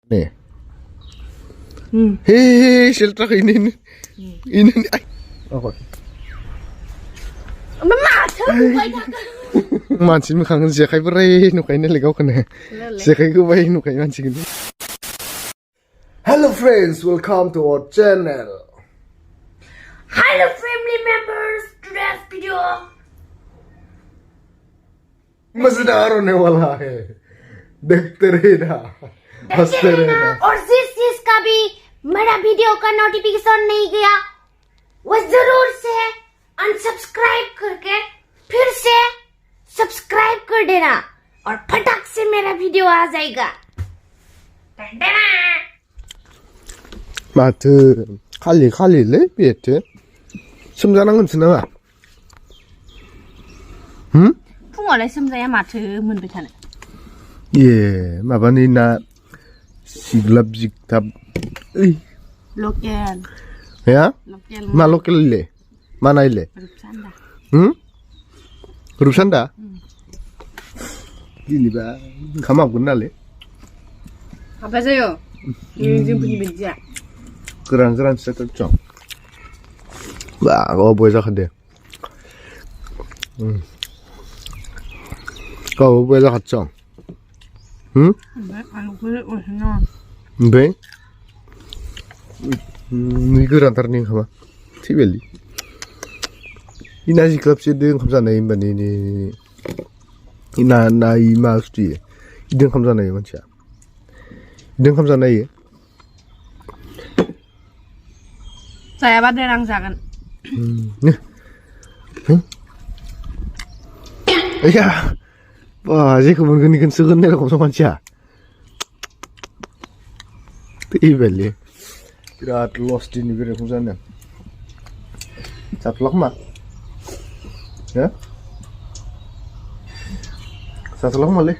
네. 헤헤 실트가 이는 아이. 어거. 엄마 저 만진 강은 제가 이브레 누가이네 레고 그네. 제가 그 바이 누가이 만지긴. Hello friends, welcome to our channel. Hello family members, today's video मजेदार होने वाला है देखते रहना हंसते रहना और जिसका भी मेरा वीडियो का नोटिफिकेशन नहीं गया वो जरूर से अनसब्सक्राइब करके फिर से सब्सक्राइब कर देना और फटाक से मेरा वीडियो आ जाएगा 마트 칼리래 비에트 숨자는 건 쓰나가 응? 풍어래 심자야 마트 문도 타네 예 마바니 나 시글랍직탑 으이 로켓 야? 로켓 마 로켈레 마나일레 룹산다 응? 룹산다? 이니바 가마군날레 가봐세요 요즘 분이 뭔지야 그런 세트죠 와 보여줘 근데 보여줘 갔죠 응? 네? 이거랑 다른 거 봐봐 티벨리 이나시 클럽시든 감사네 인바니니 이나 이마스티 이든 감사네 만치야 이든 감사네 saya baderang zagan 야 와, 아직 그건 썩은 내가 검사 많지야. 이벨리. 비라 로스트 니 비라 공사네. 사틀락마. 야? 사틀락마래.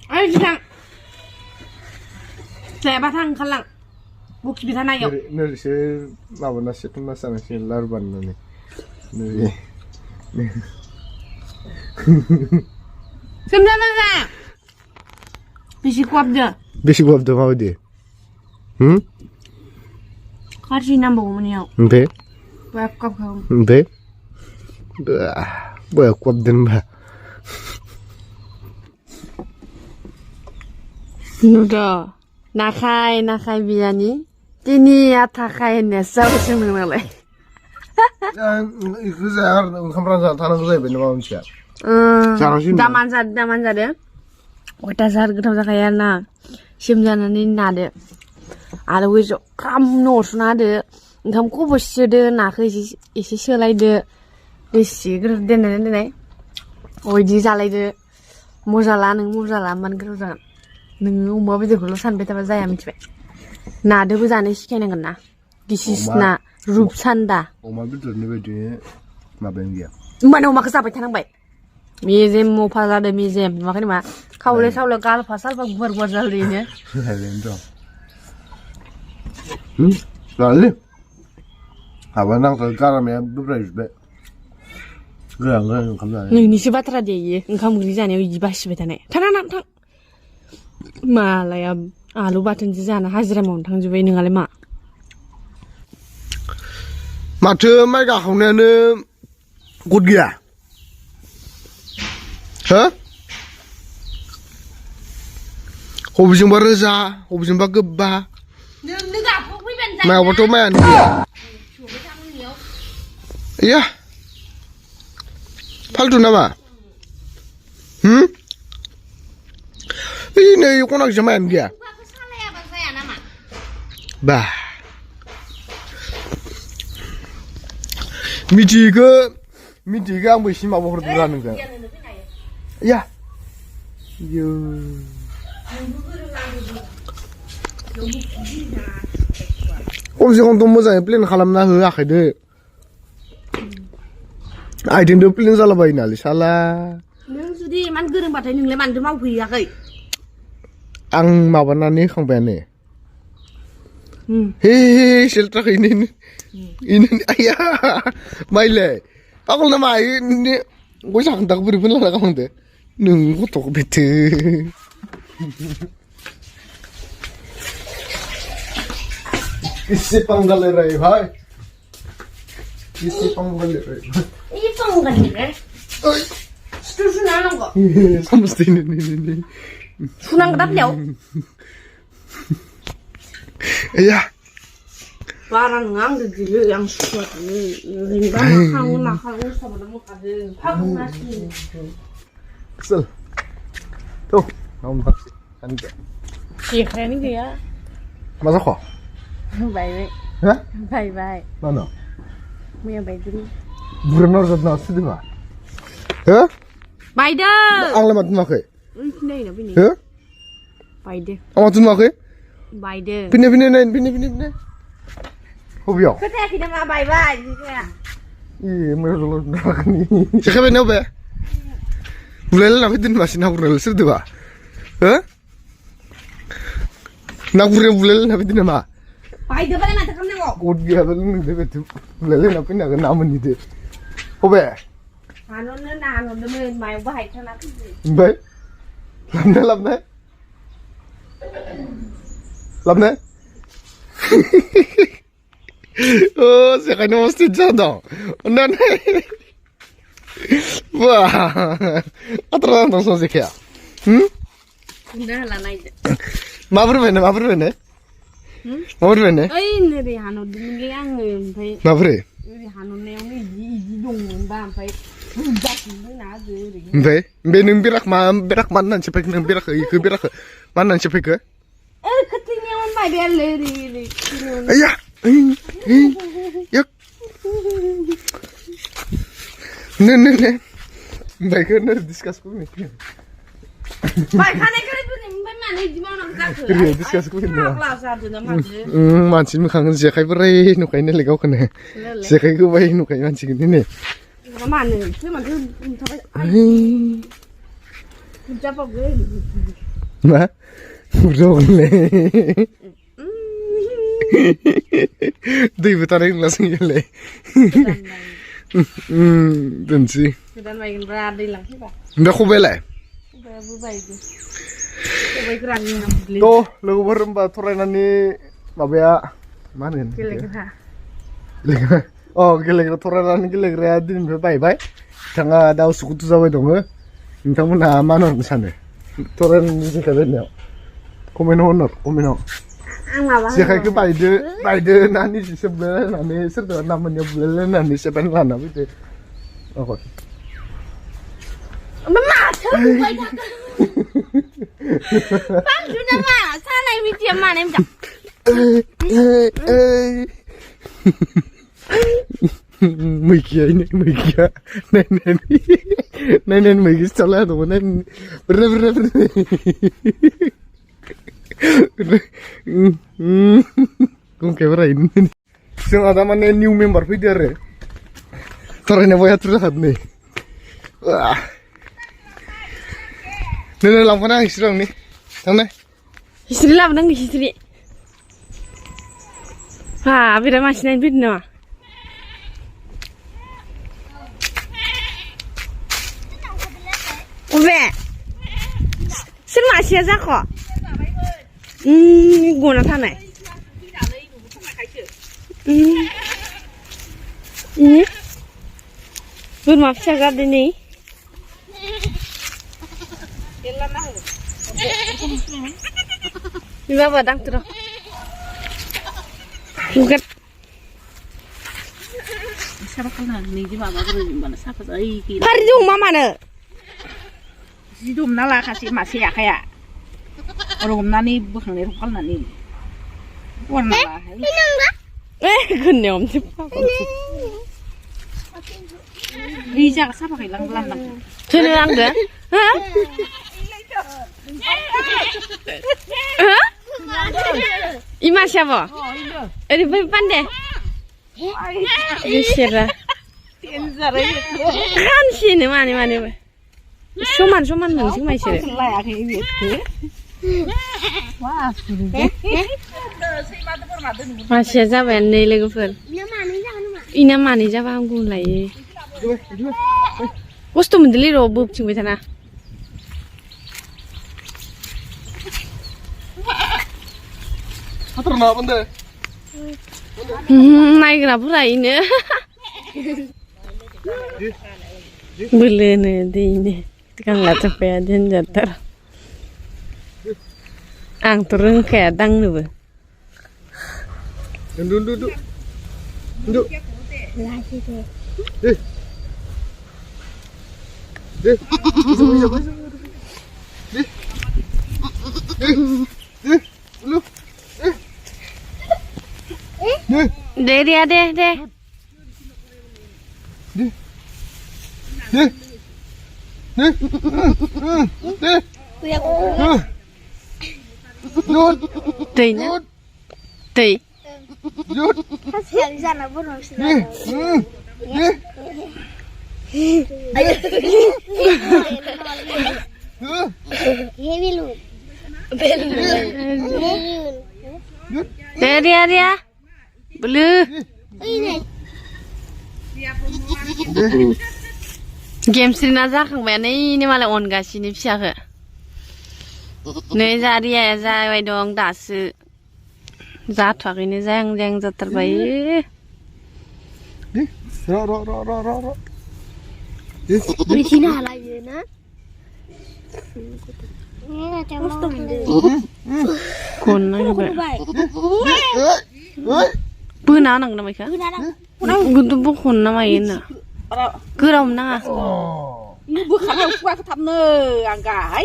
아이 그냥 saya batang kalang bukti bisa nayo 네, 제 나보나 세트나 사는 시 라르반네. 네. Sebenarnya bisi kuap dia. Bisi kuap dia mau dia. Kasih nambah umurnya. Ente. Kuap kau. Ente. Kuap dia mbak. Udah. Nakai biani. Ini ya takai nesa sebenarnya. 그 사람 컴프런스 타는 거에 몇 명 온지야. daman zade. Wata zar gata zakayana. Shimjana ni nade. Ada wizo kam no sunade. Ngam ko boshide na kai isi selaide. Isi gr dene. Oidi zalaide. Mozala man gr zan. Nung mo bide ko san beta bazaya mitbe. Nade bu zane shikene ngana. Gisisna 룹산다. 엄마 비들네 베디 마뱅기야. mana oma kesapa tanambay. Mizem mo pasal mizem. Makanya mah kau saule kal pasal pak buar ini. 헬렌도. 잘래? 아바랑 그 까라면 부브라이즈베. 그냥 감사해. Ini si batra dia. Engkau mengrizanya ijibas betane. Tanang. Malaya alu batan jizana hazra mon tang jubai ningali mak. 마트 말가 하면은 곧이야. 어? 호비좀 버르자. 호비좀 바꿔봐. 내가 보통 말 아니야. 야. 팔도 남아. 응? 이네 꼬낙 좀 아니야. 봐. 미지가 뭐 심하 먹으러 들어가는 거야. 야. 꼼시공 돈 모자에 플랜 칼람나 흐아 해도 아이템도 플랜 살아봐이나리 살아. Neng sudi man gereng batai neng le man tu mau pia kai. Ang mabanani khangpene. Hehehe 실트가 이는 아야 마일레 아걸 나 마이 니 고상다고 부르는 나가는데 능고 또 비트 किससे पंगा ले रहे भाई किससे पंगा ले रहे भाई 이 뻥가지네. 순한 거. समझते नहीं 순한 거 답려. 야 말하는 안 되지. 양수거든. 링방 하고 나하고 서보다 못 가든. 파고 나시. 썰 또 나온 박씨 간다 시크하는 거야. 맞아 거 바이바이. 예? 바이바이. 나나 뭐야 바이든. bukan orang nak sedih mah, ya? 바이든. Ang lemat tu makai, 네, 나 비니. ya? 바이든. Amat tu makai? 바이든. Pindah. Hobiok. 그때 그냥 마 바이바이 이거야. Iya, mereka nak ni. Cakap apa be? Bulan nak bidin masih nak bulan sedih bah, ya? Nak bulan bidin mah. 바이든 빨리 만나 그럼 내가. Kodiya bulan ni betul. Bulan nak pindah ke nama ni deh. Hobi? 안 오는 안 오면 많이 바이 타나 그지. Baik. Lamne. Oh, sekarang mesti jatuh. Nah. Wah, aturan langsung sih ya. 근데 하나 이제. Mabur bene. 어이 너리 안 오는 게 양은 바이. Mabur. 우리 안 오네 오늘 이동은 반 바이. 부자신데 나들이. Nung birak mana cepet nung birak ke birak mana cepet ke? 그때는 바이 벨레리. Ayah, yak. Ne. Baik kan discuss ko ni. 바이 가네 그래도 님만 해 지만 안 Kaya discuss ko ni. 클라스한테 맞지. Mansin mo kang siya kay pare no kay naligaw ka na. Siya kay gubay no kay mansin ni. 그만해. 그만 좀 더. 진짜 왜? Ma? Urong le. Di ba tayo lasing yun le? Dansi. 그다음 말 이거 라디 lang siya. Hindi ko bela. Bye. Bye kerangnya. To, lagu baru mbak turai nani babaya mana kan? Kira-kira. Oh, kira-kira turai nani kira-kira adin bye. Tanga daw suku tu zawai dong. Intang mo na mana sana. Turai nani sih kadenya. Komen honor. Siya kay Biden nani si sebelah nani serta namanya bulan nani sebenarnya lana gitu. Oke. Mama, kamu baik tak? Bang, sudah mah. Sana ini dia mana yang tak? Megia. Nenek megia salah tu, nenek bener. Kung kaya ini. Siang ada mana new member video re. Tarane boya terlihat nih. Wah. Nenek lampu nang hisrang nih. Tang History lah, benar history. Ah, bila masih naik bid no. Ube. Sen masih aja kok. Guna tanah. Bermaaf cakap ini. Ini apa dang terus? Bukan. Siapa kenal nih di mana gimana siapa sih? Hari itu mama ne. Hidup nala kasih masih ya kayak orang nani bukan dari lokal nani. Warna lah. 근데 엄청 Bisa siapa kayak lang. 쟤는 안 돼? 이마 샤버. 어디 왜 반대? 이시라. 간신이 많이. 쇼만 능식 많이 싫어. Lah kayak gitu. Wah, sudah. 마시아 잡아 내일 그걸. 이나 많이 잡아 한국 라이. वस्तु मंदिर रो book चिंग बेथना 하트로 나본데. 나이그라फोरा 이नो बोलोनो दैनो गांला जोब्बाया देनजारथार आंथ' रोंखाया दांनोबो Duduk. दे दैनो दै Kasihan di sana pun harus dia belu गेमस्रिना जाखांबायानो इनि मालाय अनगासिनो फिसाखो नै जारिया जाबाय दं दासो जाथ'वाखैनो जाहां जाथारबाय 러. Bikin halanya na. Terus tuhคนนั่งแบบ baik. ปื้อน้าหนังทำไมคะกูต้องพวกคนทำไมน่ะคือเราหน้า นี่บุคคลเราว่าเขาทำเนออังกาให้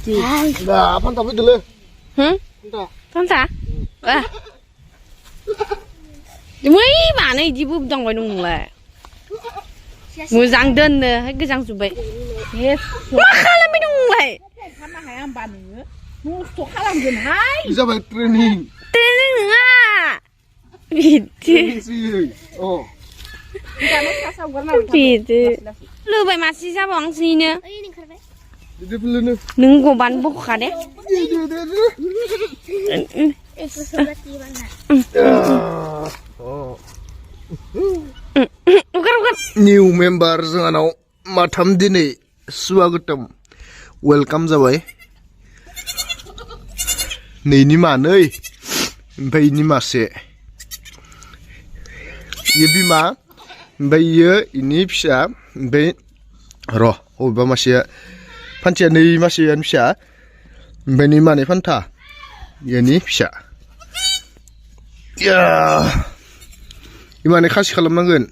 Nah, apa tapi dulu? ท่านจ๋าไม่มาในจีบุบต้องไปนุ่งเลยมือจังเดินเลยให้ก็จังสุบไปมาข้าแล้วไม่นุ่งเลย ทำอาหารบ้านเนื้อมูสุขลังเกินให้ Bisa by training. เต้นหนึ่งอ่ะผิดจี Training sih. Oh. จะไม่ข้าสาวกันมา ผิดจีรู้ไปมาซีซ่าบองซีเนี่ย Ini kerja. Jadi dulu nih. หนึ่งกบันบุกขาเด้ Itu sobat di mana? Oh. อุกัน New member जोंहानाव माथाम दिनै स्वागतम वेलकाम जाबाय नैनि मानै ओमफ्राय इनि मासे इयो बिमा ओमफ्राय इयो इनि फिसा ओमफ्राय र' अबेबा मासेया फान्थिया नै मासेयानो फिसा ओमफ्राय नै मानै फान्था इयोनि फिसा इमानै खासि खालामनांगोन